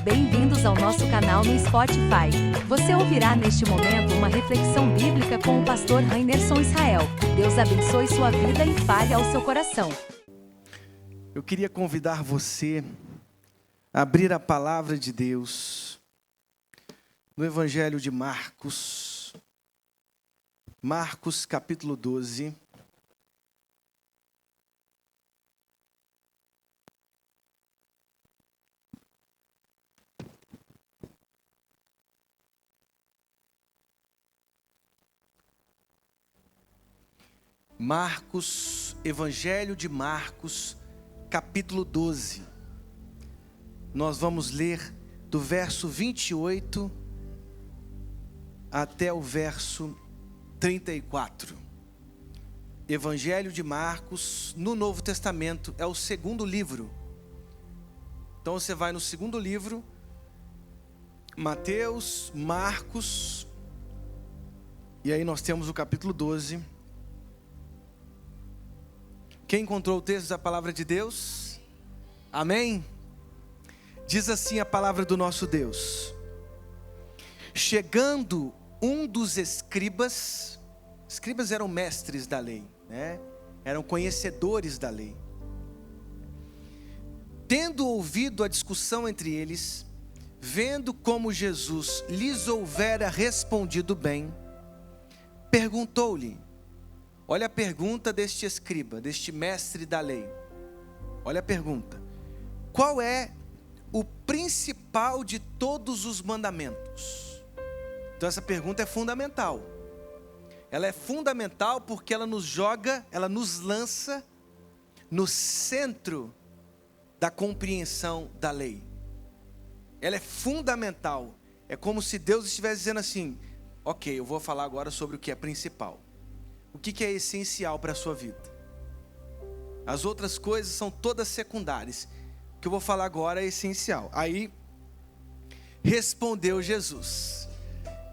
Bem-vindos ao nosso canal no Spotify. Você ouvirá neste momento uma reflexão bíblica com o pastor Rainerson Israel. Deus abençoe sua vida e fale ao seu coração. Eu queria convidar você a abrir a palavra de Deus no Evangelho de Marcos. Marcos capítulo 12. Marcos, Evangelho de Marcos, capítulo 12. Nós vamos ler do verso 28 até o verso 34. Evangelho de Marcos, no Novo Testamento, é o segundo livro. Então você vai no segundo livro, Mateus, Marcos, e aí nós temos o capítulo 12. Quem encontrou o texto da palavra de Deus? Amém? Diz assim a palavra do nosso Deus: chegando um dos escribas eram mestres da lei, né? Eram conhecedores da lei. Tendo ouvido a discussão entre eles, vendo como Jesus lhes houvera respondido bem, perguntou-lhe. Olha a pergunta deste escriba, deste mestre da lei. Olha a pergunta: qual é o principal de todos os mandamentos? Então essa pergunta é fundamental. Ela é fundamental porque ela nos joga, ela nos lança no centro da compreensão da lei. Ela é fundamental. É como se Deus estivesse dizendo assim: ok, eu vou falar agora sobre o que é principal. O que é essencial para a sua vida? As outras coisas são todas secundárias. O que eu vou falar agora é essencial. Aí, respondeu Jesus.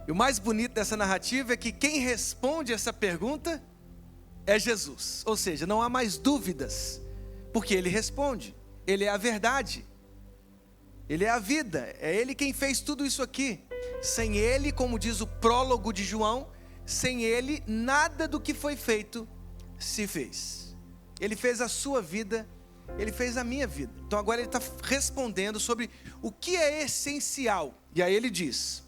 E o mais bonito dessa narrativa é que quem responde essa pergunta é Jesus. Ou seja, não há mais dúvidas, porque Ele responde. Ele é a verdade. Ele é a vida. É Ele quem fez tudo isso aqui. Sem Ele, como diz o prólogo de João, sem Ele, nada do que foi feito se fez. Ele fez a sua vida, Ele fez a minha vida. Então agora Ele está respondendo sobre o que é essencial. E aí Ele diz: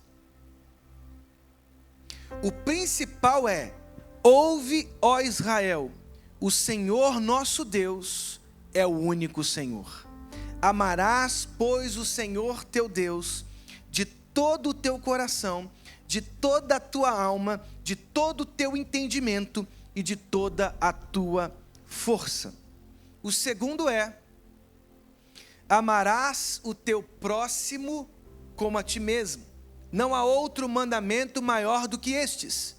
o principal é: ouve, ó Israel, o Senhor nosso Deus é o único Senhor. Amarás, pois, o Senhor teu Deus de todo o teu coração, de toda a tua alma, de todo o teu entendimento e de toda a tua força. O segundo é: amarás o teu próximo como a ti mesmo. Não há outro mandamento maior do que estes.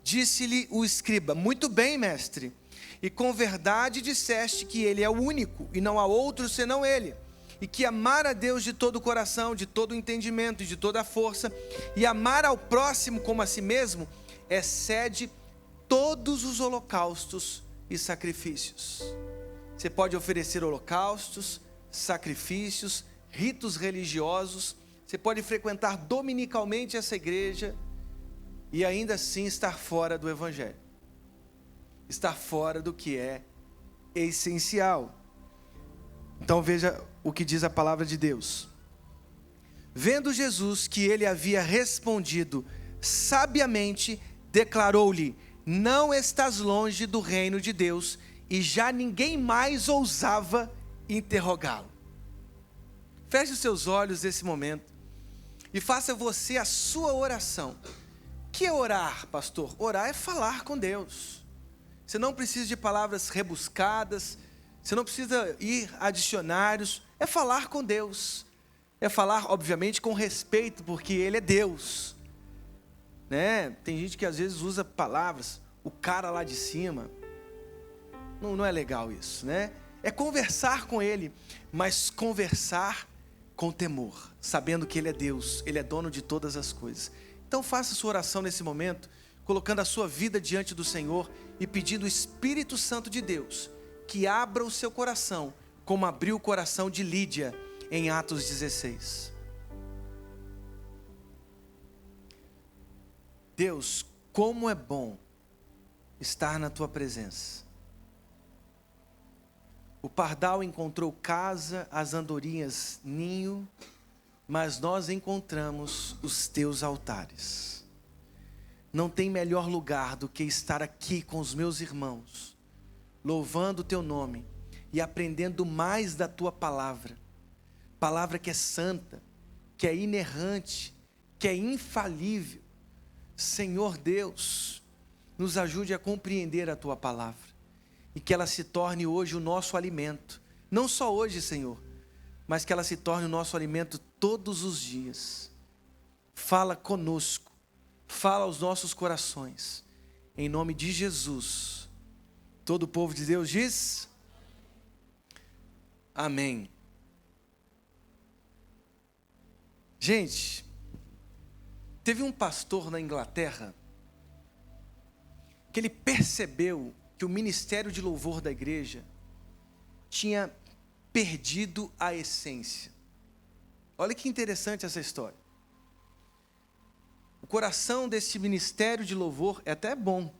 Disse-lhe o escriba: muito bem, mestre, e com verdade disseste que Ele é o único e não há outro senão Ele. E que amar a Deus de todo o coração, de todo o entendimento e de toda a força, e amar ao próximo como a si mesmo, excede todos os holocaustos e sacrifícios. Você pode oferecer holocaustos, sacrifícios, ritos religiosos, você pode frequentar dominicalmente essa igreja e ainda assim estar fora do Evangelho, estar fora do que é essencial. Então veja o que diz a palavra de Deus. Vendo Jesus que ele havia respondido sabiamente, declarou-lhe: não estás longe do reino de Deus. E já ninguém mais ousava interrogá-lo. Feche os seus olhos nesse momento e faça você a sua oração. O que é orar, pastor? Orar é falar com Deus. Você não precisa de palavras rebuscadas, você não precisa ir a dicionários, é falar com Deus. É falar, obviamente, com respeito, porque Ele é Deus, né? Tem gente que às vezes usa palavras, o cara lá de cima. Não é legal isso, né? É conversar com Ele, mas conversar com temor, sabendo que Ele é Deus, Ele é dono de todas as coisas. Então faça sua oração nesse momento, colocando a sua vida diante do Senhor e pedindo o Espírito Santo de Deus que abra o seu coração, como abriu o coração de Lídia em Atos 16. Deus, como é bom estar na tua presença. O pardal encontrou casa, as andorinhas ninho, mas nós encontramos os teus altares. Não tem melhor lugar do que estar aqui com os meus irmãos, louvando o teu nome e aprendendo mais da tua palavra. Palavra que é santa, que é inerrante, que é infalível. Senhor Deus, nos ajude a compreender a tua palavra e que ela se torne hoje o nosso alimento. Não só hoje, Senhor, mas que ela se torne o nosso alimento todos os dias. Fala conosco, fala aos nossos corações, em nome de Jesus. Todo o povo de Deus diz: amém. Gente, teve um pastor na Inglaterra que ele percebeu que o ministério de louvor da igreja tinha perdido a essência. Olha que interessante essa história. O coração desse ministério de louvor é até bom.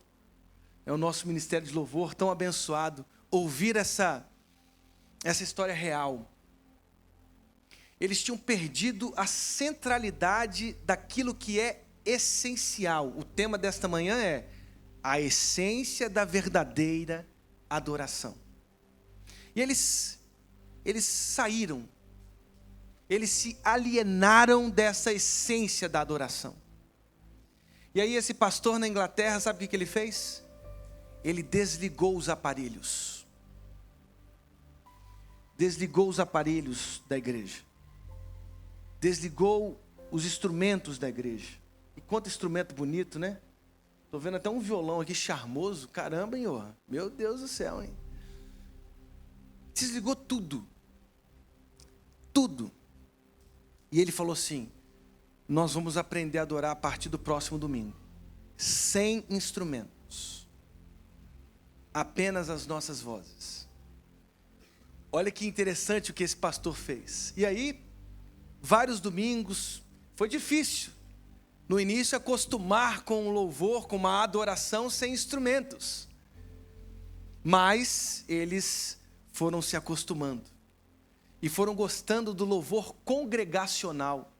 É o nosso ministério de louvor tão abençoado. Ouvir essa história real. Eles tinham perdido a centralidade daquilo que é essencial. O tema desta manhã é a essência da verdadeira adoração. E eles saíram. Eles se alienaram dessa essência da adoração. E aí esse pastor na Inglaterra, sabe o que ele fez? Ele desligou os aparelhos. Desligou os aparelhos da igreja. Desligou os instrumentos da igreja. E quanto instrumento bonito, né? Estou vendo até um violão aqui charmoso. Caramba, hein, ó. Meu Deus do céu, hein? Desligou tudo. Tudo. E ele falou assim: nós vamos aprender a adorar a partir do próximo domingo. Sem instrumentos. Apenas as nossas vozes. Olha que interessante o que esse pastor fez. E aí, vários domingos, foi difícil. No início, acostumar com o louvor, com uma adoração sem instrumentos. Mas eles foram se acostumando. E foram gostando do louvor congregacional.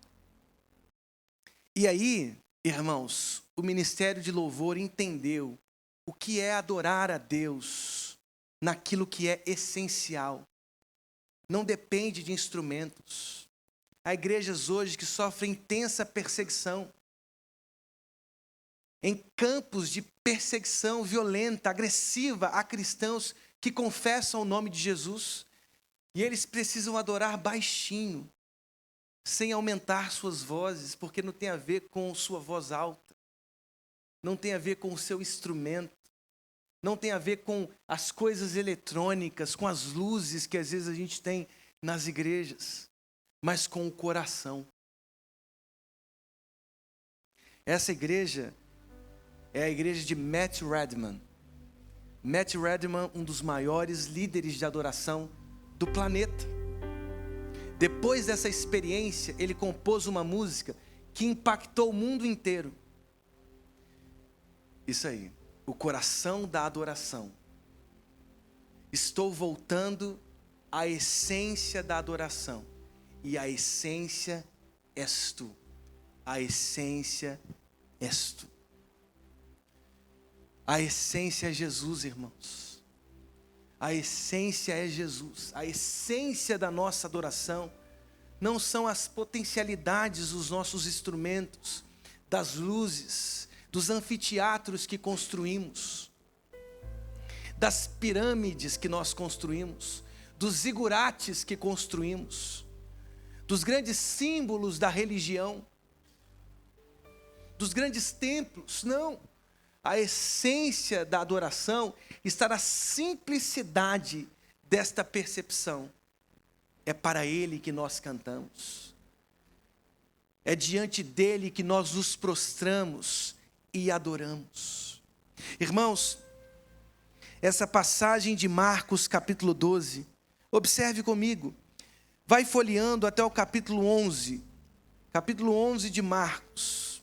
E aí, irmãos, o ministério de louvor entendeu o que é adorar a Deus naquilo que é essencial. Não depende de instrumentos. Há igrejas hoje que sofrem intensa perseguição. Em campos de perseguição violenta, agressiva a cristãos que confessam o nome de Jesus. E eles precisam adorar baixinho, sem aumentar suas vozes, porque não tem a ver com sua voz alta. Não tem a ver com o seu instrumento. Não tem a ver com as coisas eletrônicas, com as luzes que às vezes a gente tem nas igrejas, mas com o coração. Essa igreja é a igreja de Matt Redman. Matt Redman, um dos maiores líderes de adoração do planeta. Depois dessa experiência, ele compôs uma música que impactou o mundo inteiro. Isso aí, o coração da adoração. Estou voltando à essência da adoração. E a essência és tu. A essência és tu. A essência é Jesus, irmãos. A essência é Jesus. A essência da nossa adoração não são as potencialidades dos nossos instrumentos, das luzes, dos anfiteatros que construímos, das pirâmides que nós construímos, dos zigurates que construímos, dos grandes símbolos da religião, dos grandes templos. Não. A essência da adoração está na simplicidade desta percepção. É para Ele que nós cantamos. É diante dEle que nós nos prostramos e adoramos. Irmãos, essa passagem de Marcos capítulo 12, observe comigo, vai folheando até o capítulo 11 de Marcos.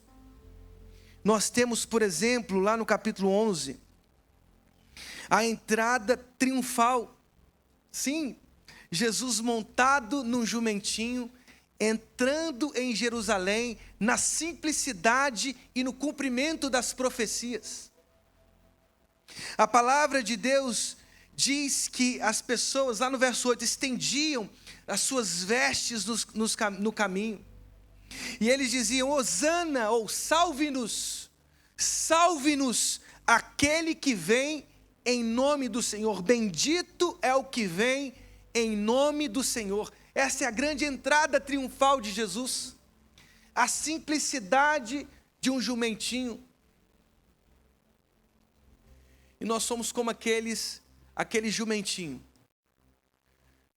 Nós temos, por exemplo, lá no capítulo 11, a entrada triunfal. Sim, Jesus montado num jumentinho, entrando em Jerusalém, na simplicidade e no cumprimento das profecias. A palavra de Deus diz que as pessoas, lá no verso 8, estendiam as suas vestes no caminho. E eles diziam: Hosana, ou salve-nos, salve-nos aquele que vem em nome do Senhor. Bendito é o que vem em nome do Senhor. Essa é a grande entrada triunfal de Jesus. A simplicidade de um jumentinho. E nós somos como aquele jumentinho,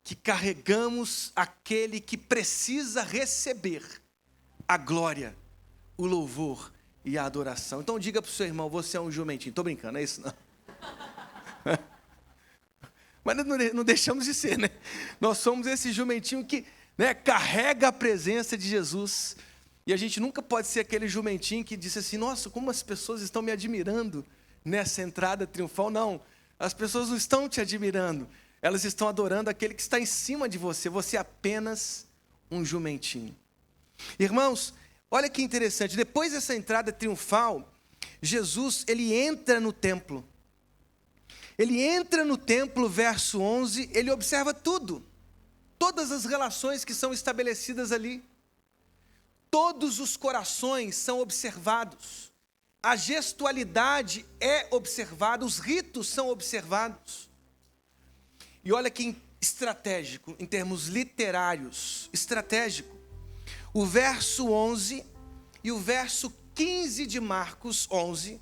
que carregamos aquele que precisa receber a glória, o louvor e a adoração. Então diga para o seu irmão: você é um jumentinho. Estou brincando, é isso não? Mas não deixamos de ser, né? Nós somos esse jumentinho que, né, carrega a presença de Jesus. E a gente nunca pode ser aquele jumentinho que disse assim: nossa, como as pessoas estão me admirando nessa entrada triunfal. Não, as pessoas não estão te admirando, elas estão adorando aquele que está em cima de você. Você é apenas um jumentinho. Irmãos, olha que interessante, depois dessa entrada triunfal, Jesus, ele entra no templo. Ele entra no templo, verso 11, ele observa tudo, todas as relações que são estabelecidas ali. Todos os corações são observados, a gestualidade é observada, os ritos são observados. E olha que estratégico, em termos literários, estratégico. O verso 11 e o verso 15 de Marcos 11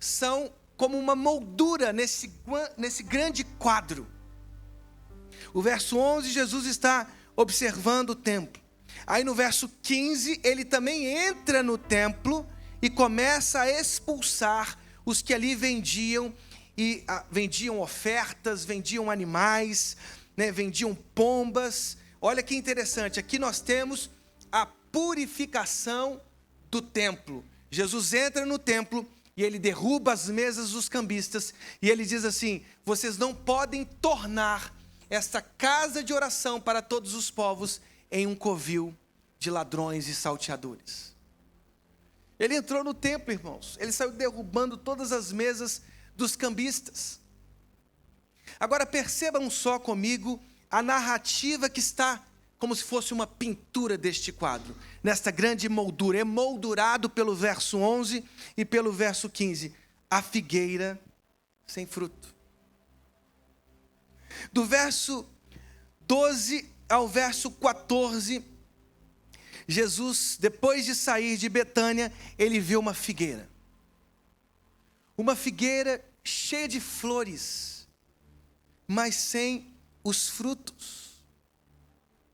são como uma moldura nesse grande quadro. O verso 11, Jesus está observando o templo. Aí no verso 15, ele também entra no templo e começa a expulsar os que ali vendiam ofertas, vendiam animais, né, vendiam pombas. Olha que interessante, aqui nós temos a purificação do templo. Jesus entra no templo e ele derruba as mesas dos cambistas e ele diz assim: vocês não podem tornar esta casa de oração para todos os povos em um covil de ladrões e salteadores. Ele entrou no templo, irmãos, ele saiu derrubando todas as mesas dos cambistas. Agora percebam só comigo a narrativa que está como se fosse uma pintura deste quadro, nesta grande moldura, emoldurado pelo verso 11 e pelo verso 15, a figueira sem fruto. Do verso 12 ao verso 14, Jesus, depois de sair de Betânia, ele viu uma figueira cheia de flores, mas sem os frutos.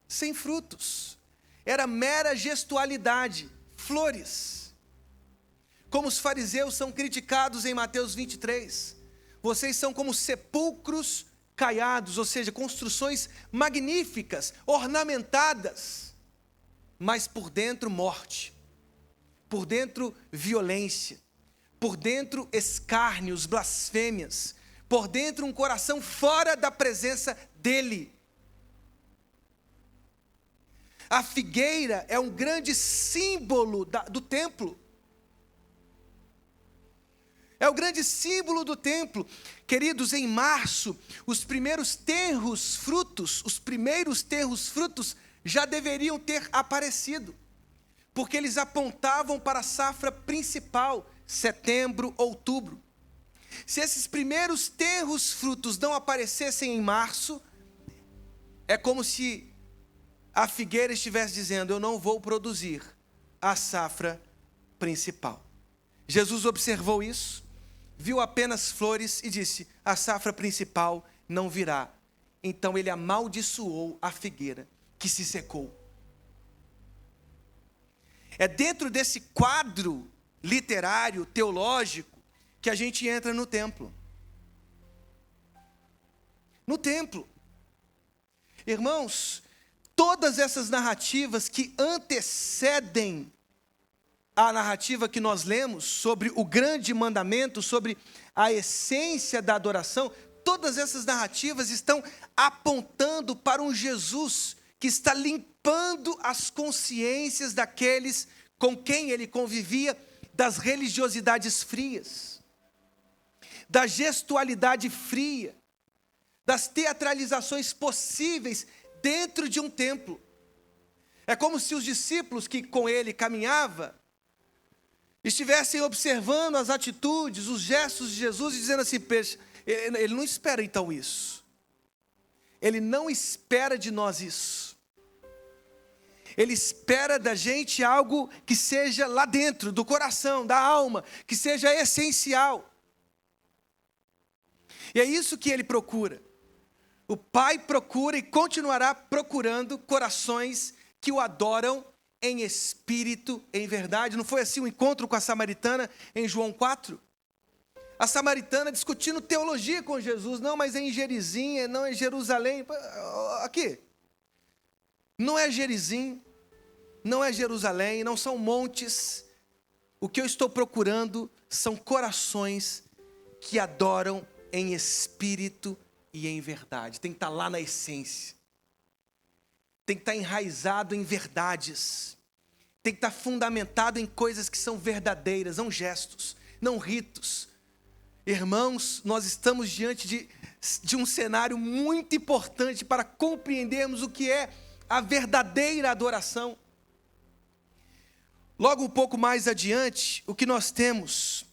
Sem frutos, era mera gestualidade, flores. Como os fariseus são criticados em Mateus 23, vocês são como sepulcros caiados, ou seja, construções magníficas, ornamentadas, mas por dentro morte, por dentro violência, por dentro escárnios, blasfêmias, por dentro um coração fora da presença dele. A figueira é um grande símbolo do templo. É o grande símbolo do templo. Queridos, em março, os primeiros tenros frutos já deveriam ter aparecido, porque eles apontavam para a safra principal, setembro, outubro. Se esses primeiros tenros frutos não aparecessem em março, é como se a figueira estivesse dizendo: eu não vou produzir a safra principal. Jesus observou isso, viu apenas flores e disse: a safra principal não virá. Então ele amaldiçoou a figueira que se secou. É dentro desse quadro literário, teológico, que a gente entra no templo. No templo. Irmãos, todas essas narrativas que antecedem a narrativa que nós lemos sobre o grande mandamento, sobre a essência da adoração, todas essas narrativas estão apontando para um Jesus que está limpando as consciências daqueles com quem ele convivia, das religiosidades frias, da gestualidade fria, das teatralizações possíveis dentro de um templo. É como se os discípulos que com ele caminhavam estivessem observando as atitudes, os gestos de Jesus e dizendo assim, ele não espera então isso. Ele não espera de nós isso. Ele espera da gente algo que seja lá dentro, do coração, da alma, que seja essencial. E é isso que ele procura. O Pai procura e continuará procurando corações que o adoram em espírito, em verdade. Não foi assim o encontro com a samaritana em João 4? A samaritana discutindo teologia com Jesus. Não, mas é em Gerizim, não é em Jerusalém. Aqui. Não é Gerizim, não é Jerusalém, não são montes. O que eu estou procurando são corações que adoram em espírito e em verdade. Tem que estar lá na essência. Tem que estar enraizado em verdades. Tem que estar fundamentado em coisas que são verdadeiras, não gestos, não ritos. Irmãos, nós estamos diante de um cenário muito importante para compreendermos o que é a verdadeira adoração. Logo um pouco mais adiante, o que nós temos,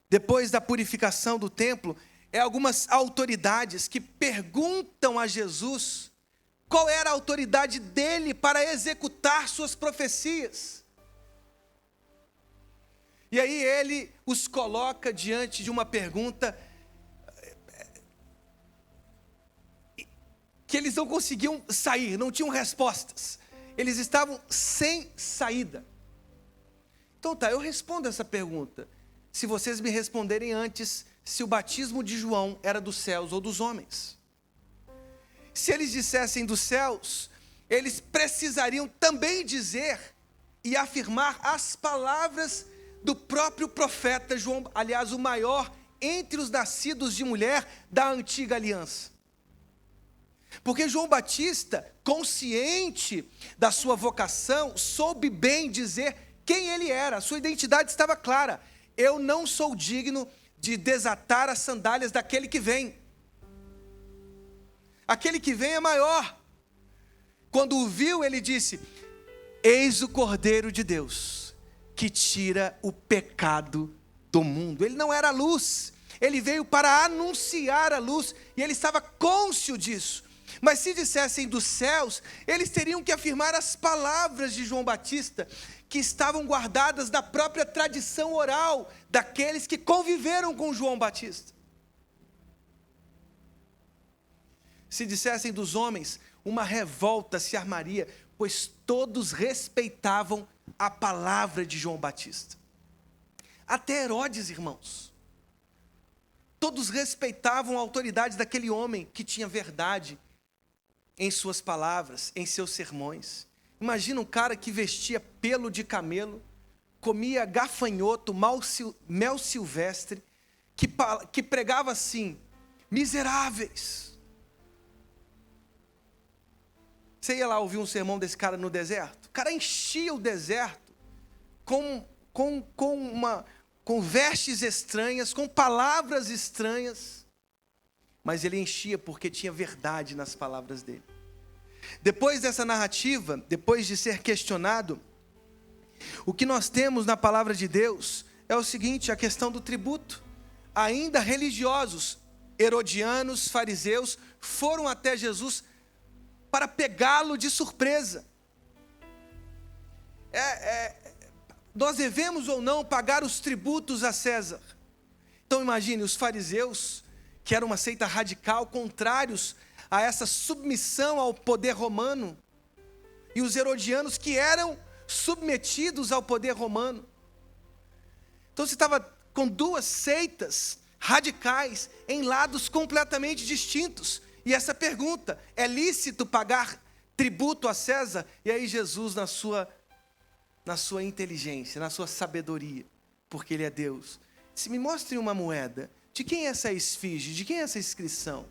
depois da purificação do templo, é algumas autoridades que perguntam a Jesus qual era a autoridade dele para executar suas profecias. E aí ele os coloca diante de uma pergunta que eles não conseguiam sair, não tinham respostas. Eles estavam sem saída. Então tá, eu respondo essa pergunta. Se vocês me responderem antes se o batismo de João era dos céus ou dos homens. Se eles dissessem dos céus, eles precisariam também dizer e afirmar as palavras do próprio profeta João, aliás, o maior entre os nascidos de mulher da antiga aliança. Porque João Batista, consciente da sua vocação, soube bem dizer quem ele era, a sua identidade estava clara. Eu não sou digno de desatar as sandálias daquele que vem. Aquele que vem é maior. Quando o viu, ele disse: eis o Cordeiro de Deus, que tira o pecado do mundo. Ele não era a luz, ele veio para anunciar a luz, e ele estava cônscio disso. Mas se dissessem dos céus, eles teriam que afirmar as palavras de João Batista, que estavam guardadas da própria tradição oral daqueles que conviveram com João Batista. Se dissessem dos homens, uma revolta se armaria, pois todos respeitavam a palavra de João Batista. Até Herodes, irmãos. Todos respeitavam a autoridade daquele homem que tinha verdade em suas palavras, em seus sermões. Imagina um cara que vestia pelo de camelo, comia gafanhoto, mel silvestre, que pregava assim: miseráveis. Você ia lá ouvir um sermão desse cara no deserto? O cara enchia o deserto com vestes estranhas, com palavras estranhas, mas ele enchia porque tinha verdade nas palavras dele. Depois dessa narrativa, depois de ser questionado, o que nós temos na palavra de Deus é o seguinte: a questão do tributo. Ainda religiosos, herodianos, fariseus, foram até Jesus para pegá-lo de surpresa. Nós devemos ou não pagar os tributos a César? Então imagine, os fariseus, que era uma seita radical, contrários a essa submissão ao poder romano, e os herodianos, que eram submetidos ao poder romano. Então você estava com duas seitas radicais em lados completamente distintos. E essa pergunta, é lícito pagar tributo a César? E aí Jesus, na sua inteligência, na sua sabedoria, porque Ele é Deus, disse: me mostre uma moeda. De quem é essa esfinge? De quem é essa inscrição?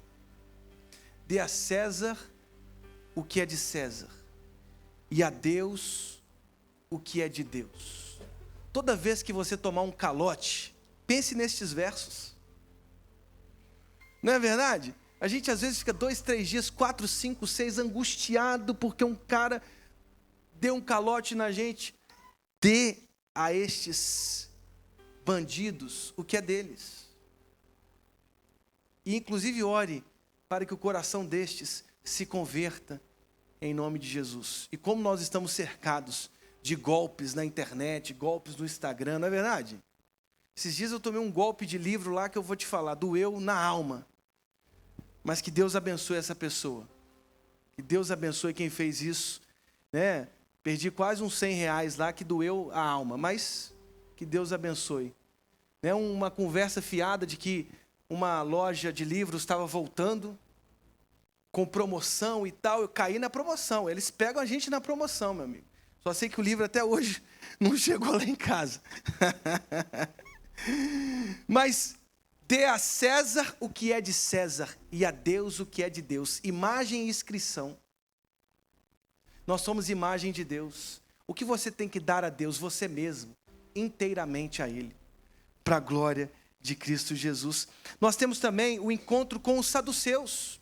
Dê a César o que é de César, e a Deus o que é de Deus. Toda vez que você tomar um calote, pense nestes versos. Não é verdade? A gente às vezes fica 2, 3 dias, 4, 5, 6, angustiado porque um cara deu um calote na gente. Dê a estes bandidos o que é deles. E inclusive ore para que o coração destes se converta em nome de Jesus. E como nós estamos cercados de golpes na internet, golpes no Instagram, não é verdade? Esses dias eu tomei um golpe de livro lá que eu vou te falar, doeu na alma. Mas que Deus abençoe essa pessoa. Que Deus abençoe quem fez isso, né? Perdi quase uns R$100 lá, que doeu a alma, mas que Deus abençoe. Né? Uma conversa fiada de que uma loja de livros estava voltando com promoção e tal. Eu caí na promoção. Eles pegam a gente na promoção, meu amigo. Só sei que o livro até hoje não chegou lá em casa. Mas dê a César o que é de César e a Deus o que é de Deus. Imagem e inscrição. Nós somos imagem de Deus. O que você tem que dar a Deus? Você mesmo, inteiramente a Ele, para a glória de Cristo Jesus. Nós temos também o encontro com os saduceus,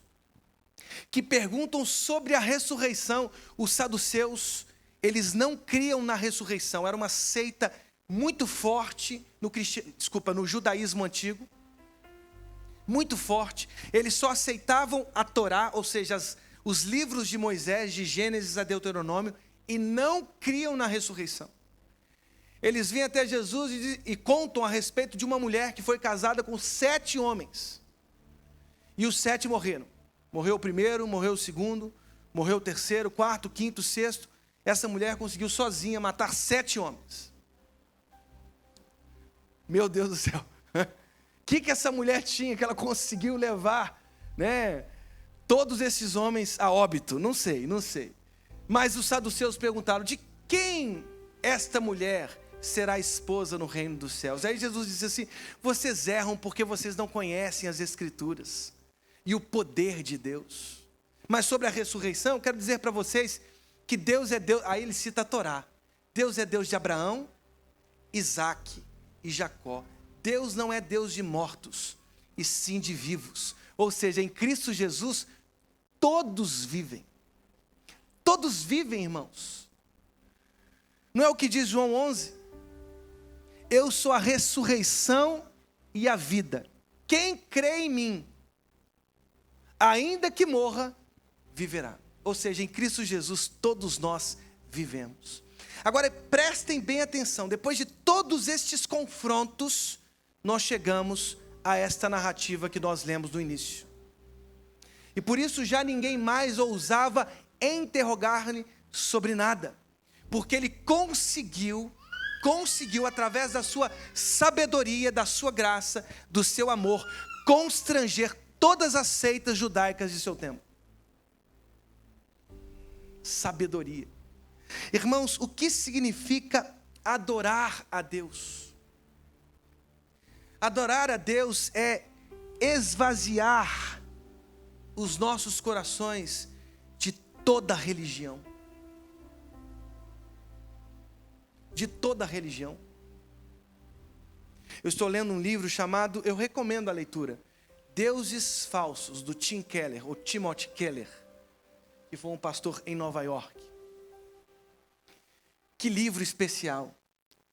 que perguntam sobre a ressurreição. Os saduceus, eles não criam na ressurreição. Era uma seita muito forte no judaísmo antigo. Muito forte. Eles só aceitavam a Torá, ou seja, os livros de Moisés, de Gênesis a Deuteronômio, e não criam na ressurreição. Eles vêm até Jesus e contam a respeito de uma mulher que foi casada com 7 homens. E os 7 morreram. Morreu o primeiro, morreu o segundo, morreu o terceiro, quarto, quinto, sexto. Essa mulher conseguiu sozinha matar 7 homens. Meu Deus do céu. O que essa mulher tinha que ela conseguiu levar, né, todos esses homens a óbito? Não sei. Mas os saduceus perguntaram: de quem esta mulher será esposa no reino dos céus? Aí Jesus disse assim: vocês erram porque vocês não conhecem as Escrituras e o poder de Deus. Mas sobre a ressurreição, quero dizer para vocês que Deus é Deus. Aí ele cita a Torá. Deus é Deus de Abraão, Isaque e Jacó. Deus não é Deus de mortos, e sim de vivos. Ou seja, em Cristo Jesus, todos vivem. Todos vivem, irmãos. Não é o que diz João 11? Eu sou a ressurreição e a vida. Quem crê em mim, ainda que morra, viverá. Ou seja, em Cristo Jesus, todos nós vivemos. Agora, prestem bem atenção. Depois de todos estes confrontos, nós chegamos a esta narrativa que nós lemos no início. E por isso já ninguém mais ousava interrogar-lhe sobre nada. Porque ele conseguiu através da sua sabedoria, da sua graça, do seu amor, constranger todas as seitas judaicas de seu tempo. Sabedoria. Irmãos, o que significa adorar a Deus? Adorar a Deus é esvaziar os nossos corações de toda religião. De toda religião. Eu estou lendo um livro chamado, eu recomendo a leitura, Deuses Falsos, do Tim Keller, ou Timothy Keller, que foi um pastor em Nova York. Que livro especial.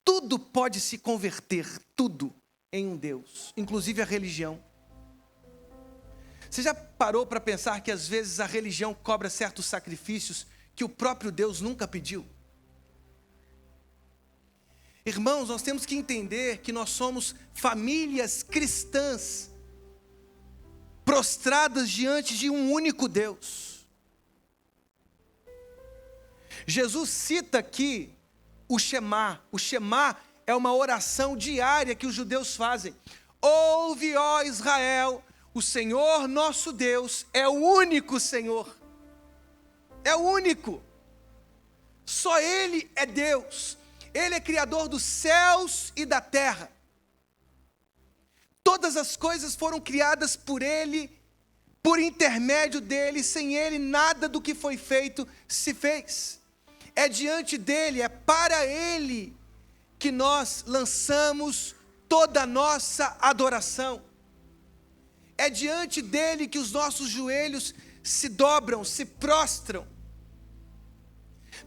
Tudo pode se converter, tudo, em um Deus, inclusive a religião. Você já parou para pensar que às vezes a religião cobra certos sacrifícios que o próprio Deus nunca pediu? Irmãos, nós temos que entender que nós somos famílias cristãs, prostradas diante de um único Deus. Jesus cita aqui o Shema. O Shema é uma oração diária que os judeus fazem. Ouve, ó Israel, o Senhor nosso Deus é o único Senhor. É o único. Só Ele é Deus. Ele é criador dos céus e da terra. Todas as coisas foram criadas por Ele, por intermédio dEle. Sem Ele, nada do que foi feito se fez. É diante dEle, é para Ele que nós lançamos toda a nossa adoração. É diante dEle que os nossos joelhos se dobram, se prostram.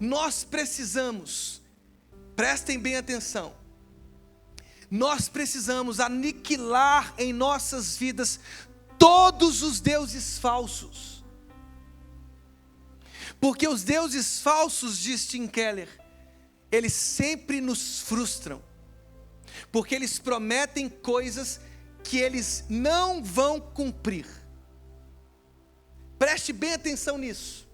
Nós precisamos, prestem bem atenção, nós precisamos aniquilar em nossas vidas todos os deuses falsos. Porque os deuses falsos, diz Tim Keller, eles sempre nos frustram. Porque eles prometem coisas que eles não vão cumprir. Preste bem atenção nisso.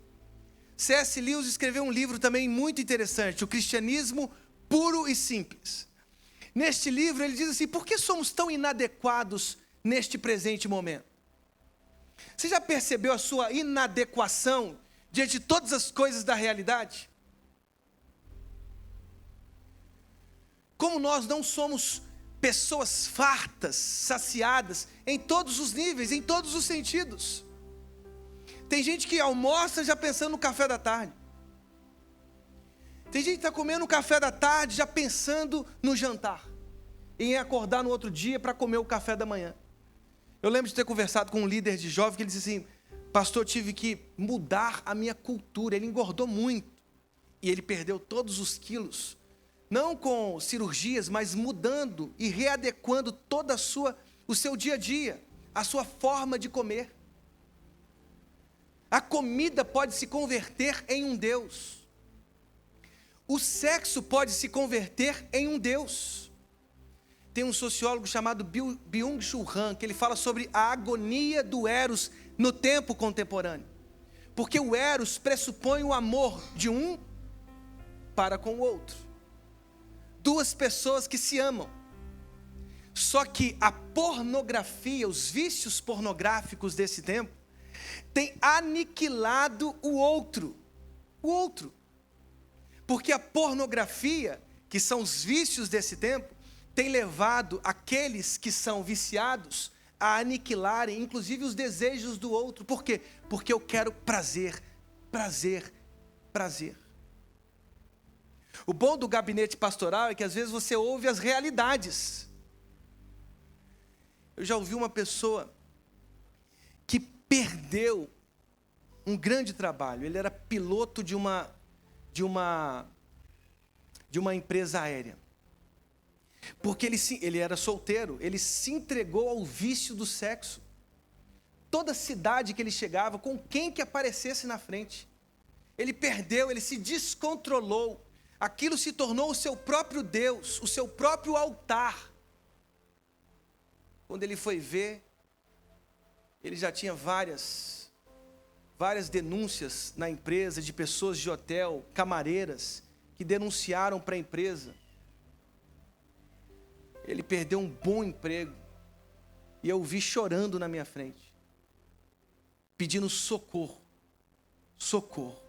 C.S. Lewis escreveu um livro também muito interessante, O Cristianismo Puro e Simples. Neste livro ele diz assim: por que somos tão inadequados neste presente momento? Você já percebeu a sua inadequação diante de todas as coisas da realidade? Como nós não somos pessoas fartas, saciadas, em todos os níveis, em todos os sentidos. Tem gente que almoça já pensando no café da tarde. Tem gente que está comendo o café da tarde já pensando no jantar. Em acordar no outro dia para comer o café da manhã. Eu lembro de ter conversado com um líder de jovem que ele disse assim: pastor, eu tive que mudar a minha cultura. Ele engordou muito. E ele perdeu todos os quilos. Não com cirurgias, mas mudando e readequando toda o seu dia a dia. A sua forma de comer. A comida pode se converter em um Deus. O sexo pode se converter em um Deus. Tem um sociólogo chamado Byung-Chul Han, que ele fala sobre a agonia do Eros no tempo contemporâneo. Porque o Eros pressupõe o amor de um para com o outro. Duas pessoas que se amam. Só que a pornografia, os vícios pornográficos desse tempo, tem aniquilado o outro. O outro. Porque a pornografia, que são os vícios desse tempo, tem levado aqueles que são viciados a aniquilarem, inclusive, os desejos do outro. Por quê? Porque eu quero prazer, prazer, prazer. O bom do gabinete pastoral é que às vezes você ouve as realidades. Eu já ouvi uma pessoa que perdeu um grande trabalho. Ele era piloto de uma empresa aérea. Porque ele era solteiro, ele se entregou ao vício do sexo. Toda cidade que ele chegava, com quem que aparecesse na frente, ele perdeu, ele se descontrolou. Aquilo se tornou o seu próprio Deus, o seu próprio altar. Quando ele foi ver, ele já tinha várias denúncias na empresa de pessoas de hotel, camareiras, que denunciaram para a empresa. Ele perdeu um bom emprego. E eu o vi chorando na minha frente, pedindo socorro. Socorro.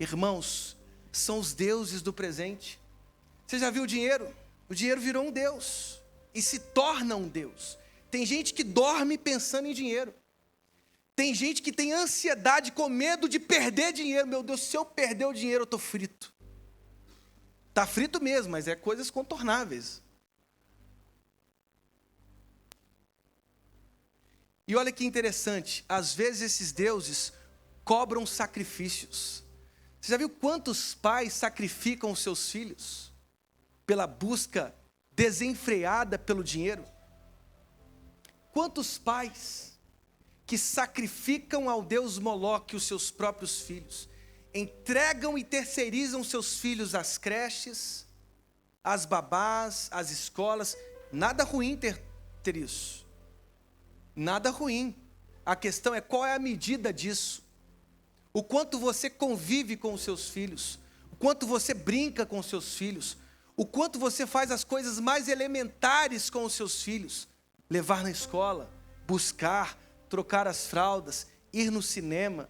Irmãos, são os deuses do presente. Você já viu o dinheiro? O dinheiro virou um Deus. E se torna um Deus. Tem gente que dorme pensando em dinheiro. Tem gente que tem ansiedade com medo de perder dinheiro. Meu Deus, se eu perder o dinheiro, eu estou frito. Está frito mesmo, mas é coisas contornáveis. E olha que interessante, às vezes esses deuses cobram sacrifícios. Você já viu quantos pais sacrificam os seus filhos pela busca desenfreada pelo dinheiro? Quantos pais que sacrificam ao Deus Moloque os seus próprios filhos, entregam e terceirizam seus filhos às creches, às babás, às escolas? Nada ruim ter isso. Nada ruim. A questão é qual é a medida disso. O quanto você convive com os seus filhos, o quanto você brinca com os seus filhos, O quanto você faz as coisas mais elementares com os seus filhos. Levar na escola, buscar, trocar as fraldas, ir no cinema,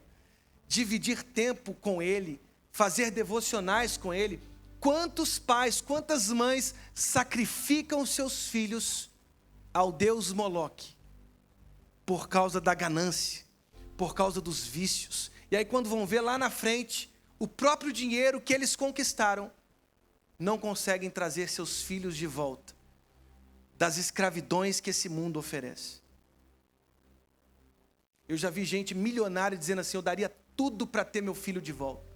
dividir tempo com ele, fazer devocionais com ele. Quantos pais, quantas mães sacrificam seus filhos ao Deus Moloque por causa da ganância, por causa dos vícios. E aí quando vão ver lá na frente, o próprio dinheiro que eles conquistaram, não conseguem trazer seus filhos de volta das escravidões que esse mundo oferece. Eu já vi gente milionária dizendo assim: eu daria tudo para ter meu filho de volta.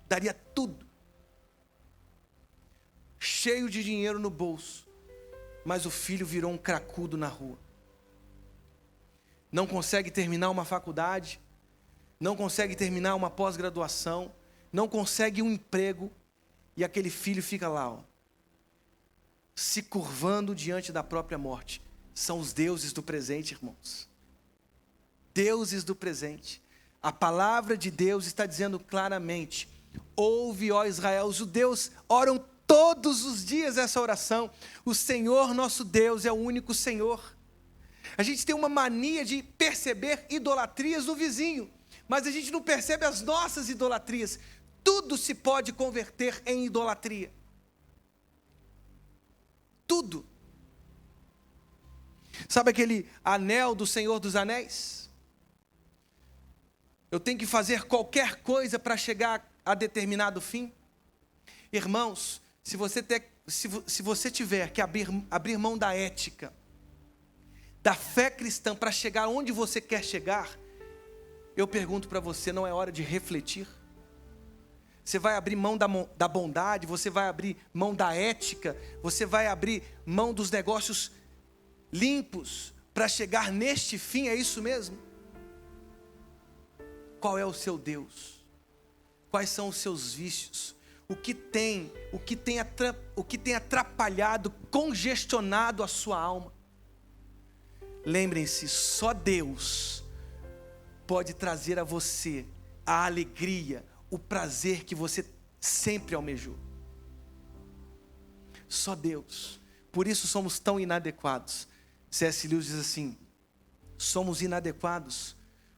Daria tudo. Cheio de dinheiro no bolso, mas o filho virou um cracudo na rua. Não consegue terminar uma faculdade, não consegue terminar uma pós-graduação, não consegue um emprego, e aquele filho fica lá, ó, se curvando diante da própria morte. São os deuses do presente, irmãos. Deuses do presente. A palavra de Deus está dizendo claramente: ouve, ó Israel. Os judeus oram todos os dias essa oração. O Senhor nosso Deus é o único Senhor. A gente tem uma mania de perceber idolatrias do vizinho, mas a gente não percebe as nossas idolatrias. Tudo se pode converter em idolatria. Tudo. Sabe aquele anel do Senhor dos Anéis? Eu tenho que fazer qualquer coisa para chegar a determinado fim. Irmãos, se você tiver que abrir mão da ética, da fé cristã para chegar onde você quer chegar, eu pergunto para você, não é hora de refletir? Você vai abrir mão da bondade, você vai abrir mão da ética, você vai abrir mão dos negócios limpos para chegar neste fim, é isso mesmo? Qual é o seu Deus? Quais são os seus vícios? O que tem atrapalhado, congestionado a sua alma? Lembrem-se, só Deus pode trazer a você a alegria, o prazer que você sempre almejou. Só Deus. Por isso somos tão inadequados. C.S. Lewis diz assim: somos inadequados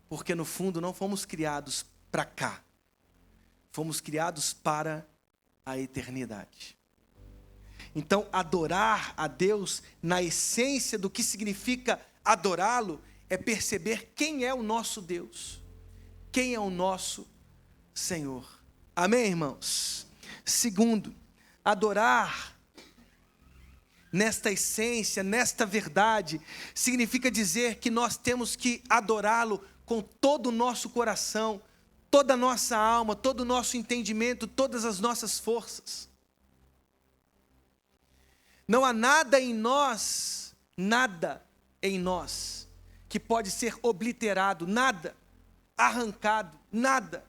porque no fundo não fomos criados para cá. Fomos criados para a eternidade. Então, adorar a Deus, na essência do que significa adorá-lo, é perceber quem é o nosso Deus, quem é o nosso Senhor. Amém, irmãos? Segundo, adorar nesta essência, nesta verdade, significa dizer que nós temos que adorá-lo com todo o nosso coração, toda a nossa alma, todo o nosso entendimento, todas as nossas forças. Não há nada em nós, que pode ser obliterado, nada, arrancado, nada.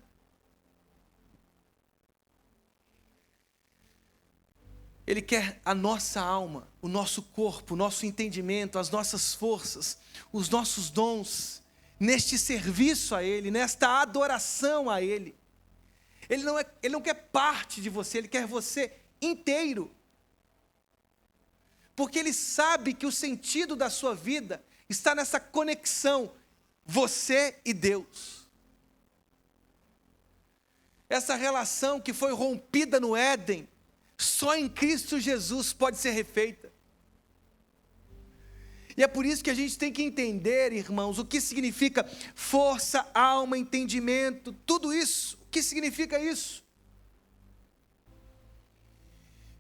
Ele quer a nossa alma, o nosso corpo, o nosso entendimento, as nossas forças, os nossos dons, neste serviço a Ele, nesta adoração a Ele. Ele não quer parte de você, Ele quer você inteiro. Porque Ele sabe que o sentido da sua vida está nessa conexão, você e Deus. Essa relação que foi rompida no Éden, só em Cristo Jesus pode ser refeita. E é por isso que a gente tem que entender, irmãos, o que significa força, alma, entendimento, tudo isso. O que significa isso?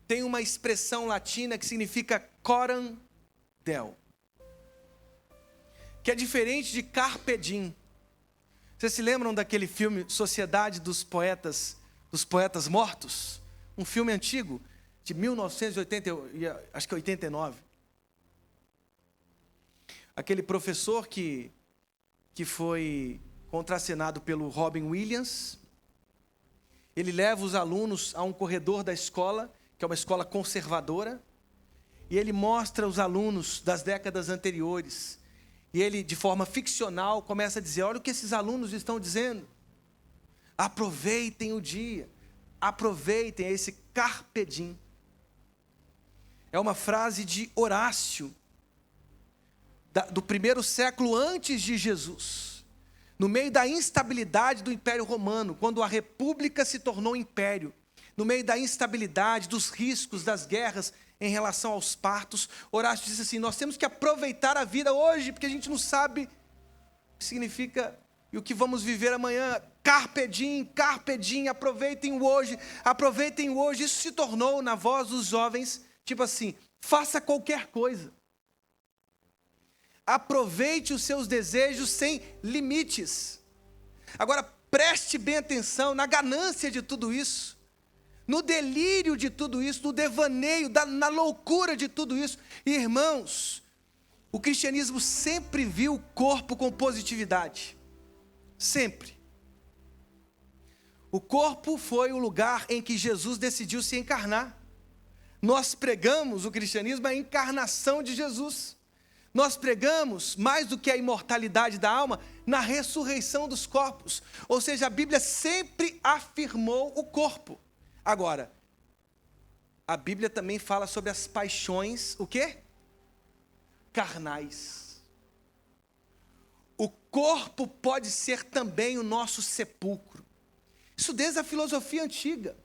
Tem uma expressão latina que significa coram deo, que é diferente de carpe diem. Vocês se lembram daquele filme Sociedade dos Poetas Mortos? Um filme antigo, de 1989. Aquele professor que foi contracenado pelo Robin Williams, ele leva os alunos a um corredor da escola, que é uma escola conservadora, e ele mostra os alunos das décadas anteriores, e ele, de forma ficcional, começa a dizer: olha o que esses alunos estão dizendo, aproveitem o dia, aproveitem esse carpe diem. É uma frase de Horácio, do 1º século antes de Jesus. No meio da instabilidade do Império Romano, quando a República se tornou império, no meio da instabilidade, dos riscos, das guerras em relação aos partos, Horácio disse assim: nós temos que aproveitar a vida hoje, porque a gente não sabe o que significa e o que vamos viver amanhã. Carpe diem, aproveitem o hoje. Isso se tornou, na voz dos jovens, tipo assim: faça qualquer coisa. Aproveite os seus desejos sem limites. Agora, preste bem atenção na ganância de tudo isso, no delírio de tudo isso, no devaneio, na loucura de tudo isso. Irmãos, o cristianismo sempre viu o corpo com positividade. Sempre. O corpo foi o lugar em que Jesus decidiu se encarnar. Nós pregamos, o cristianismo, a encarnação de Jesus. Nós pregamos, mais do que a imortalidade da alma, na ressurreição dos corpos. Ou seja, a Bíblia sempre afirmou o corpo. Agora, a Bíblia também fala sobre as paixões, o quê? Carnais. O corpo pode ser também o nosso sepulcro. Isso desde a filosofia antiga.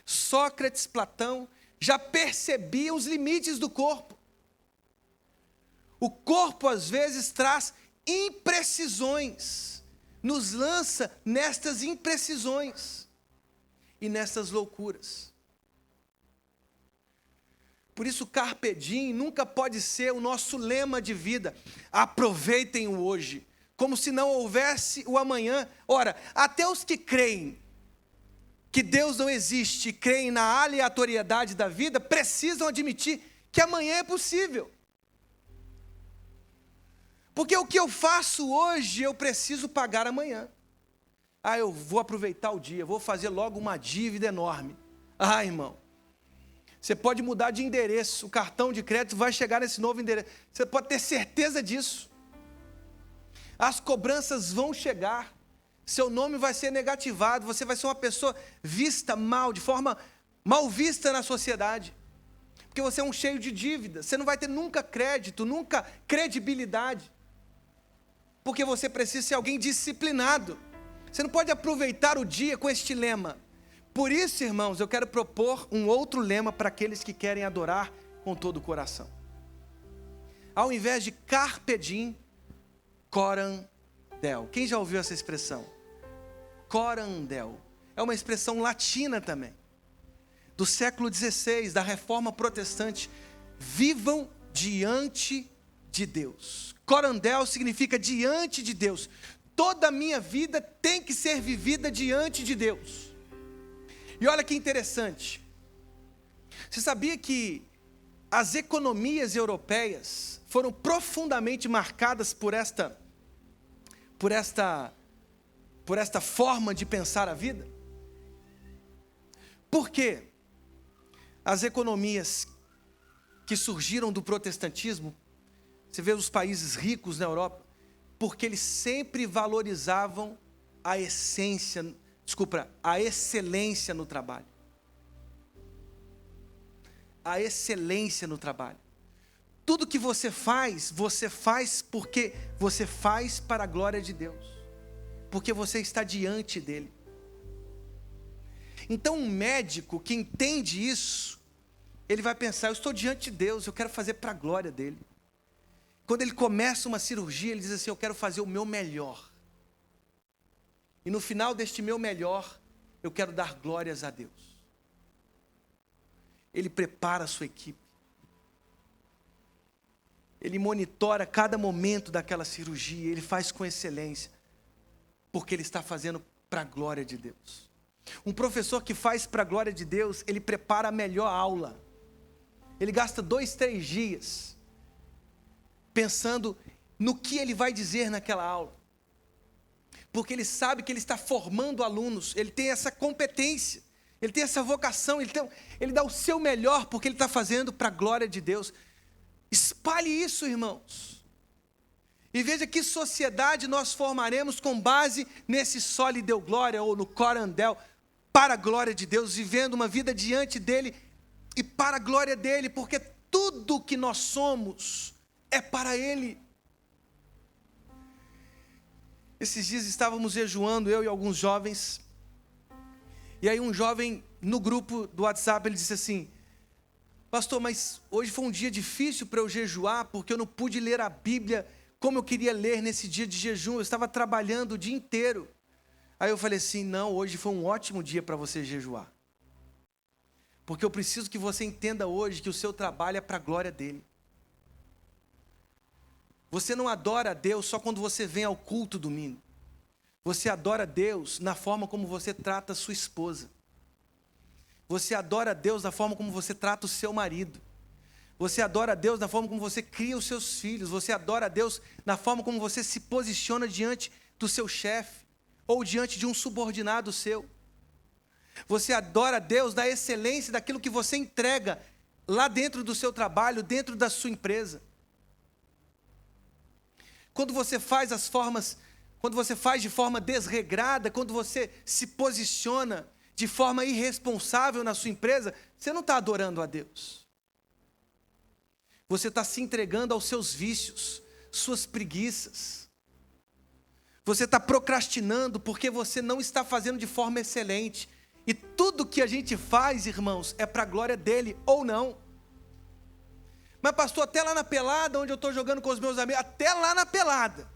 Sócrates, Platão já percebiam os limites do corpo. O corpo às vezes traz imprecisões, nos lança nestas imprecisões e nessas loucuras. Por isso, carpe diem nunca pode ser o nosso lema de vida. Aproveitem o hoje, como se não houvesse o amanhã. Ora, até os que creem que Deus não existe, creem na aleatoriedade da vida, precisam admitir que amanhã é possível. Porque o que eu faço hoje, eu preciso pagar amanhã. Eu vou aproveitar o dia, vou fazer logo uma dívida enorme. Irmão, você pode mudar de endereço, o cartão de crédito vai chegar nesse novo endereço. Você pode ter certeza disso. As cobranças vão chegar. Seu nome vai ser negativado, você vai ser uma pessoa vista mal, de forma mal vista na sociedade. Porque você é um cheio de dívida, você não vai ter nunca crédito, nunca credibilidade. Porque você precisa ser alguém disciplinado. Você não pode aproveitar o dia com este lema. Por isso, irmãos, eu quero propor um outro lema para aqueles que querem adorar com todo o coração. Ao invés de carpe diem, coram deo. Quem já ouviu essa expressão? Coram deo. É uma expressão latina também. Do século XVI, da Reforma Protestante. Vivam diante de Deus. Coram deo significa diante de Deus. Toda a minha vida tem que ser vivida diante de Deus. E olha que interessante. Você sabia que as economias europeias foram profundamente marcadas por esta forma de pensar a vida? Por quê? As economias que surgiram do protestantismo, você vê os países ricos na Europa, porque eles sempre valorizavam a excelência no trabalho. A excelência no trabalho. Tudo que você faz porque você faz para a glória de Deus. Porque você está diante dele. Então um médico que entende isso, ele vai pensar: eu estou diante de Deus, eu quero fazer para a glória dele. Quando ele começa uma cirurgia, ele diz assim: eu quero fazer o meu melhor. E no final deste meu melhor, eu quero dar glórias a Deus. Ele prepara a sua equipe. Ele monitora cada momento daquela cirurgia, ele faz com excelência, porque ele está fazendo para a glória de Deus. Um professor que faz para a glória de Deus, ele prepara a melhor aula. Ele gasta 2-3 dias pensando no que ele vai dizer naquela aula. Porque ele sabe que ele está formando alunos, ele tem essa competência, ele tem essa vocação, ele dá o seu melhor porque ele está fazendo para a glória de Deus. Espalhe isso, irmãos. E veja que sociedade nós formaremos com base nesse soli deu glória, ou no coram deo, para a glória de Deus, vivendo uma vida diante dele e para a glória dele, porque tudo que nós somos é para Ele. Esses dias estávamos jejuando, eu e alguns jovens, e aí um jovem no grupo do WhatsApp, ele disse assim: pastor, mas hoje foi um dia difícil para eu jejuar, porque eu não pude ler a Bíblia como eu queria ler nesse dia de jejum, eu estava trabalhando o dia inteiro. Aí eu falei assim: não, hoje foi um ótimo dia para você jejuar, porque eu preciso que você entenda hoje que o seu trabalho é para a glória dele. Você não adora a Deus só quando você vem ao culto domingo. Você adora a Deus na forma como você trata a sua esposa. Você adora a Deus da forma como você trata o seu marido. Você adora a Deus da forma como você cria os seus filhos. Você adora a Deus na forma como você se posiciona diante do seu chefe ou diante de um subordinado seu. Você adora a Deus na excelência daquilo que você entrega lá dentro do seu trabalho, dentro da sua empresa. Quando você faz de forma desregrada, quando você se posiciona de forma irresponsável na sua empresa, você não está adorando a Deus. Você está se entregando aos seus vícios, suas preguiças. Você está procrastinando porque você não está fazendo de forma excelente. E tudo que a gente faz, irmãos, é para a glória dele ou não. Mas pastor, até lá na pelada, onde eu estou jogando com os meus amigos, até lá na pelada,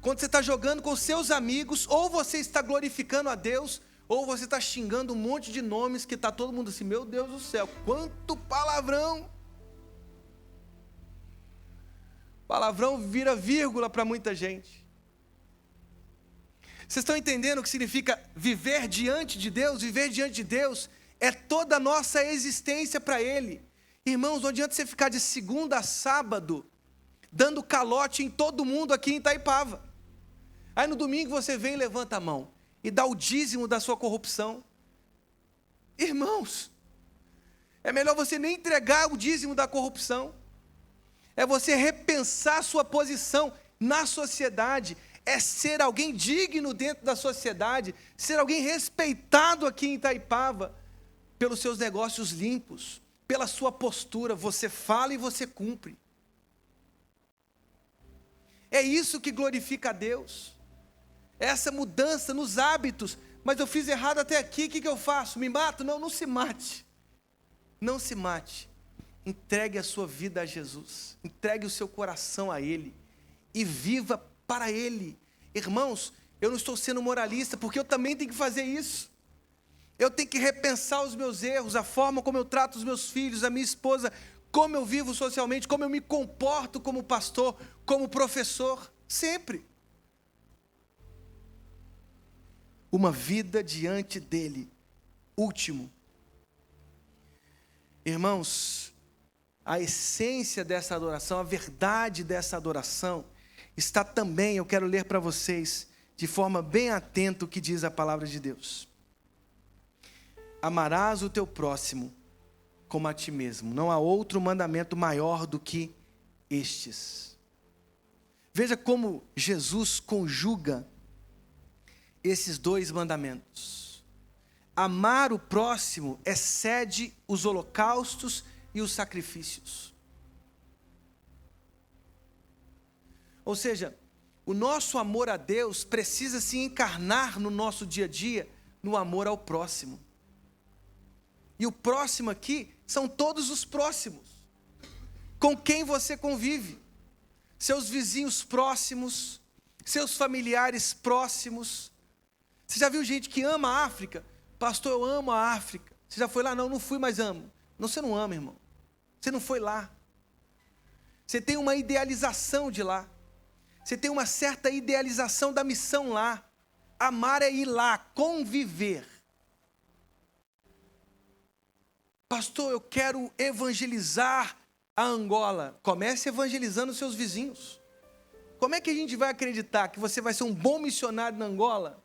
quando você está jogando com seus amigos, ou você está glorificando a Deus, ou você está xingando um monte de nomes que está todo mundo assim: meu Deus do céu, quanto palavrão. Palavrão vira vírgula para muita gente. Vocês estão entendendo o que significa viver diante de Deus? Viver diante de Deus é toda a nossa existência para Ele. Irmãos, não adianta você ficar de segunda a sábado dando calote em todo mundo aqui em Itaipava. Aí no domingo você vem e levanta a mão e dá o dízimo da sua corrupção. Irmãos, é melhor você nem entregar o dízimo da corrupção. É você repensar sua posição na sociedade. É ser alguém digno dentro da sociedade. Ser alguém respeitado aqui em Itaipava pelos seus negócios limpos, pela sua postura. Você fala e você cumpre. É isso que glorifica a Deus. Essa mudança nos hábitos. Mas eu fiz errado até aqui, o que eu faço? Me mato? Não, não se mate. Não se mate. Entregue a sua vida a Jesus. Entregue o seu coração a Ele. E viva para Ele. Irmãos, eu não estou sendo moralista, porque eu também tenho que fazer isso. Eu tenho que repensar os meus erros, a forma como eu trato os meus filhos, a minha esposa, como eu vivo socialmente, como eu me comporto como pastor, como professor, sempre. Uma vida diante dele. Último. Irmãos, a essência dessa adoração, a verdade dessa adoração, está também, eu quero ler para vocês, de forma bem atenta o que diz a palavra de Deus. Amarás o teu próximo como a ti mesmo. Não há outro mandamento maior do que estes. Veja como Jesus conjuga esses dois mandamentos. Amar o próximo excede os holocaustos e os sacrifícios. Ou seja, o nosso amor a Deus precisa se encarnar no nosso dia a dia, no amor ao próximo. E o próximo aqui são todos os próximos, com quem você convive. Seus vizinhos próximos, seus familiares próximos. Você já viu gente que ama a África? Pastor, eu amo a África. Você já foi lá? Não, não fui, mas amo. Não, você não ama, irmão. Você não foi lá. Você tem uma idealização de lá. Você tem uma certa idealização da missão lá. Amar é ir lá, conviver. Pastor, eu quero evangelizar a Angola. Comece evangelizando os seus vizinhos. Como é que a gente vai acreditar que você vai ser um bom missionário na Angola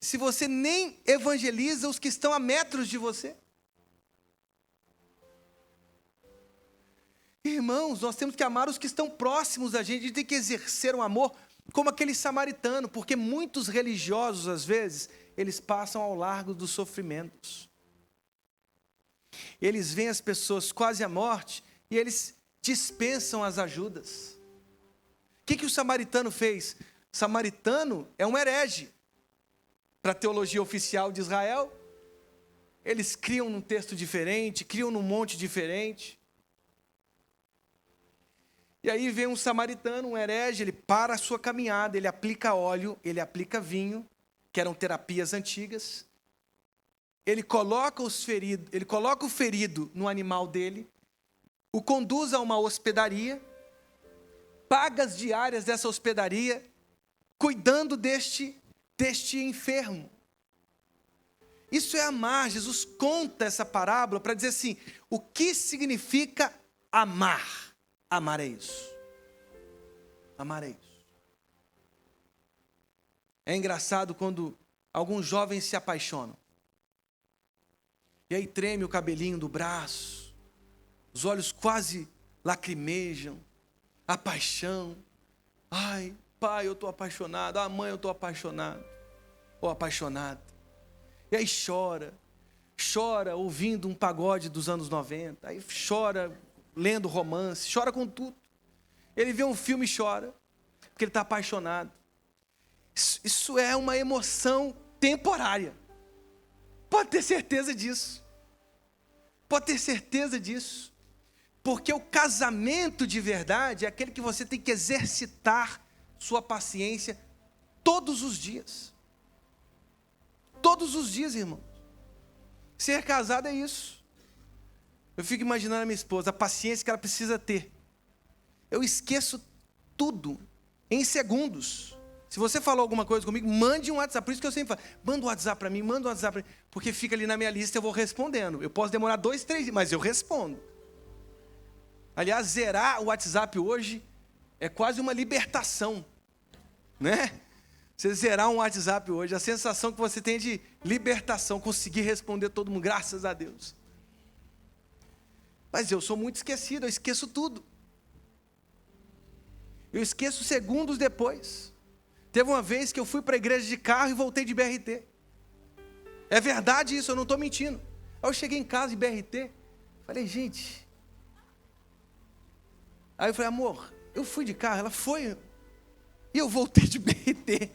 se você nem evangeliza os que estão a metros de você? Irmãos, nós temos que amar os que estão próximos da gente. A gente tem que exercer um amor como aquele samaritano, porque muitos religiosos, às vezes, eles passam ao largo dos sofrimentos. Eles veem as pessoas quase à morte e eles dispensam as ajudas. O que o samaritano fez? O samaritano é um herege. Para a teologia oficial de Israel, eles criam num texto diferente, criam num monte diferente. E aí vem um samaritano, um herege, ele para a sua caminhada, ele aplica óleo, ele aplica vinho, que eram terapias antigas. Ele coloca o ferido no animal dele, o conduz a uma hospedaria, paga as diárias dessa hospedaria, cuidando deste enfermo. Isso é amar. Jesus conta essa parábola para dizer assim, o que significa amar? Amar é isso. Amar é isso. É engraçado quando alguns jovens se apaixonam. E aí treme o cabelinho do braço, os olhos quase lacrimejam, a paixão. Ai, pai, eu estou apaixonado. Ah, mãe, eu estou apaixonado. Ou apaixonada. E aí chora ouvindo um pagode dos anos 90. Aí chora lendo romance, chora com tudo. Ele vê um filme e chora, porque ele está apaixonado. Isso é uma emoção temporária. Pode ter certeza disso. Pode ter certeza disso. Porque o casamento de verdade é aquele que você tem que exercitar sua paciência todos os dias. Todos os dias, irmão. Ser casado é isso. Eu fico imaginando a minha esposa, a paciência que ela precisa ter. Eu esqueço tudo em segundos. Se você falou alguma coisa comigo, mande um WhatsApp. Por isso que eu sempre falo, manda um WhatsApp para mim, manda um WhatsApp para mim. Porque fica ali na minha lista e eu vou respondendo. Eu posso demorar 2, 3 dias, mas eu respondo. Aliás, zerar o WhatsApp hoje é quase uma libertação. Né? Você zerar um WhatsApp hoje, a sensação que você tem de libertação, conseguir responder todo mundo, graças a Deus. Mas eu sou muito esquecido, eu esqueço tudo. Eu esqueço segundos depois. Teve uma vez que eu fui para a igreja de carro e voltei de BRT. É verdade isso, eu não estou mentindo. Aí eu cheguei em casa de BRT, falei, gente. Aí eu falei, amor, eu fui de carro, ela foi. E eu voltei de BRT.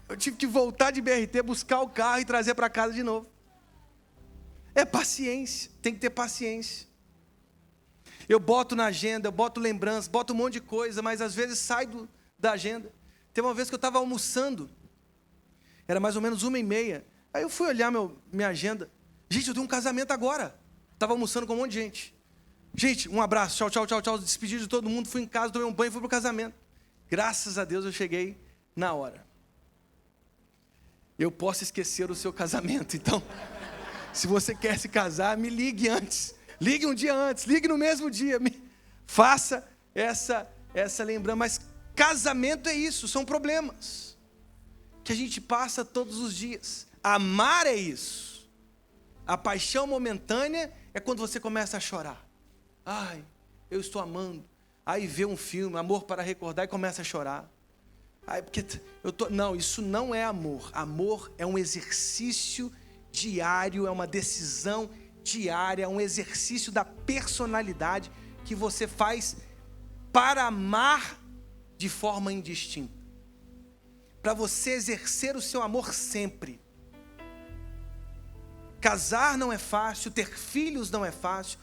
Eu tive que voltar de BRT, buscar o carro e trazer para casa de novo. É paciência, tem que ter paciência. Eu boto na agenda, eu boto lembrança, boto um monte de coisa, mas às vezes sai da agenda. Teve uma vez que eu estava almoçando, era mais ou menos 1h30. Aí eu fui olhar minha agenda. Gente, eu tenho um casamento agora. Estava almoçando com um monte de gente. Gente, um abraço, tchau, tchau, tchau, tchau. Despedi de todo mundo, fui em casa, tomei um banho e fui para o casamento. Graças a Deus eu cheguei na hora. Eu posso esquecer o seu casamento, então, se você quer se casar, me ligue antes. Ligue um dia antes, ligue no mesmo dia. Faça essa lembrança. Mas casamento é isso, são problemas que a gente passa todos os dias. Amar é isso. A paixão momentânea é quando você começa a chorar. Ai, eu estou amando. Aí vê um filme, Amor para Recordar, e começa a chorar. Ai, porque não, isso não é amor. Amor é um exercício diário, é uma decisão diária, é um exercício da personalidade que você faz para amar de forma indistinta. Para você exercer o seu amor sempre. Casar não é fácil, ter filhos não é fácil,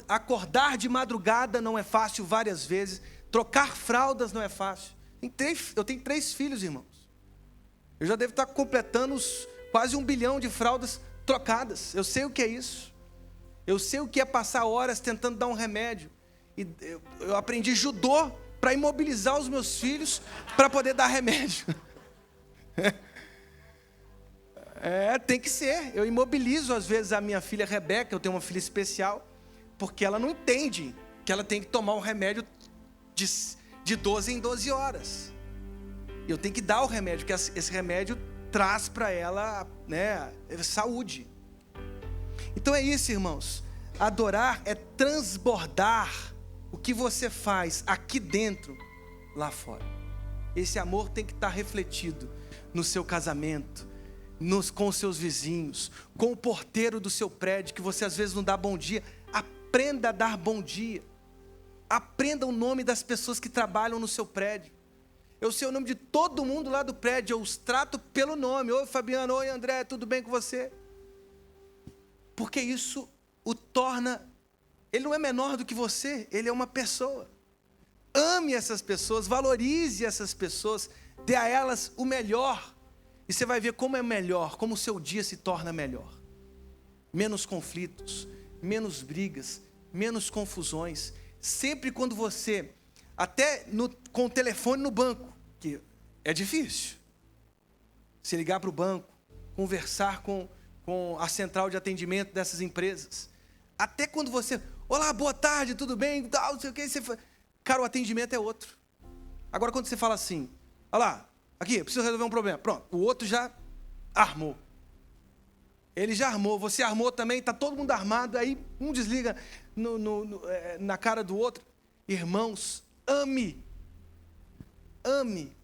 acordar de madrugada não é fácil várias vezes, trocar fraldas não é fácil. Eu tenho 3 filhos, irmãos. Eu já devo estar completando quase 1 bilhão de fraldas trocadas. Eu sei o que é isso. Eu sei o que é passar horas tentando dar um remédio. E eu aprendi judô para imobilizar os meus filhos para poder dar remédio. Tem que ser. Eu imobilizo às vezes a minha filha Rebeca, eu tenho uma filha especial, porque ela não entende que ela tem que tomar um remédio de 12 em 12 horas. Eu tenho que dar o remédio, porque esse remédio traz para ela, né, saúde. Então é isso, irmãos. Adorar é transbordar o que você faz aqui dentro, lá fora. Esse amor tem que estar refletido no seu casamento, com os seus vizinhos, com o porteiro do seu prédio, que você às vezes não dá bom dia. Aprenda a dar bom dia. Aprenda o nome das pessoas que trabalham no seu prédio. Eu sei o nome de todo mundo lá do prédio, eu os trato pelo nome. Oi, Fabiano, oi, André, tudo bem com você? Porque isso o torna, ele não é menor do que você, ele é uma pessoa. Ame essas pessoas, valorize essas pessoas, dê a elas o melhor. E você vai ver como é melhor, como o seu dia se torna melhor. Menos conflitos, menos brigas, menos confusões. Sempre quando você, até com o telefone no banco, que é difícil. Se ligar para o banco, conversar com a central de atendimento dessas empresas. Até quando você, olá, boa tarde, tudo bem? Não sei o que, cara, o atendimento é outro. Agora quando você fala assim, olha lá, aqui, eu preciso resolver um problema. Pronto, o outro já armou. Ele já armou, você armou também, está todo mundo armado, aí um desliga na cara do outro. Irmãos, ame. Ame.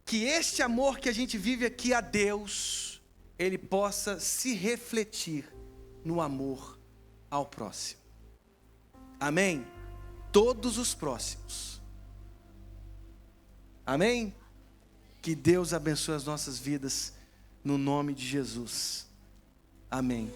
Que este amor que a gente vive aqui a Deus, ele possa se refletir no amor ao próximo. Amém? Todos os próximos. Amém? Que Deus abençoe as nossas vidas, no nome de Jesus. Amém.